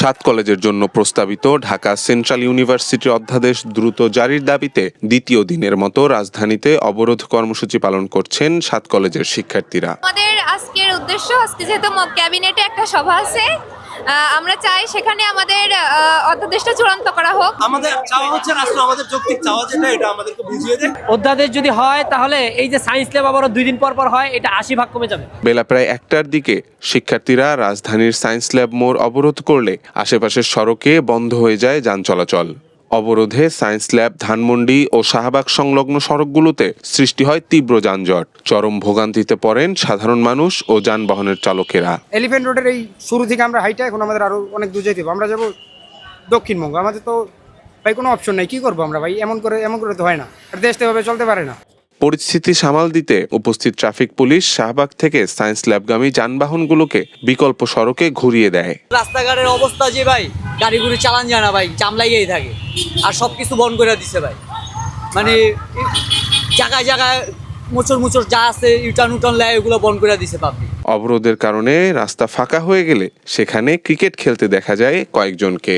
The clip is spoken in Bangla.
7 কলেজের জন্য প্রস্তাবিত ঢাকা সেন্ট্রাল ইউনিভার্সিটির অধ্যাদেশ দ্রুত জারির দাবিতে দ্বিতীয় দিনের মতো রাজধানীতে অবরোধ কর্মসূচি পালন করছেন 7 কলেজের শিক্ষার্থীরা। আমাদের আজকের উদ্দেশ্য, আজকে যেহেতু ক্যাবিনেটে একটা সভা আছে, আমরা চাই সেখানে আমাদের অধ্যাদেশটা চূড়ান্ত করা হোক। আমাদের চাওয়া হচ্ছে রাষ্ট্র আমাদের যৌক্তিক চাওয়া যেটা এটা আমাদেরকে বুঝিয়ে দেয়। অধ্যাদেশ যদি হয় তাহলে এই যে সায়েন্স ল্যাব আবারও 2 দিন পর পর হয়, এটা 80 ভাগ কমে যাবে। বেলা প্রায় 1টার দিকে শিক্ষার্থীরা রাজধানীর সায়েন্স ল্যাব মোড় অবরোধ করলে আশেপাশের সড়কে বন্ধ হয়ে যায় যান চলাচল। অবরোধে সায়েন্স ল্যাব, ধানমন্ডি ও শাহবাগ সংলগ্ন সড়কগুলোতে সৃষ্টি হয় তীব্র যানজট। চরম ভোগান্তিতে পড়েন সাধারণ মানুষ ও যানবাহনের চালকেরা। এলিফ্যান্ট রোডের এই শুরু থেকে আমরা হাইটা, এখন আমাদের আরো অনেক দূর যেতে হবে। আমরা যাবো দক্ষিণবঙ্গ, আমাদের তো ভাই কোনো অপশন নেই। কি করবো আমরা ভাই? এমন করে তো হয় না, দেশটা এভাবে চলতে পারে না। পরিস্থিতি সামাল দিতে উপস্থিত ট্রাফিক পুলিশ শাহবাগ থেকে সায়েন্স ল্যাবগামী যানবাহনগুলোকে বিকল্প সড়কে ঘুরিয়ে দেয়। রাস্তাঘাটের অবস্থা যে ভাই, গাড়িগুলি চালান যায় না ভাই, জাম লাগিয়েই থাকে আর সবকিছু বন্ধ করে দিছে ভাই। মানে জায়গায় জায়গায় মোচর যা আছে ইউটার্ন লাই এগুলো বন্ধ করে দিছে পাবলিক। অবরোধের কারণে রাস্তা ফাঁকা হয়ে গেলে সেখানে ক্রিকেট খেলতে দেখা যায় কয়েকজনকে।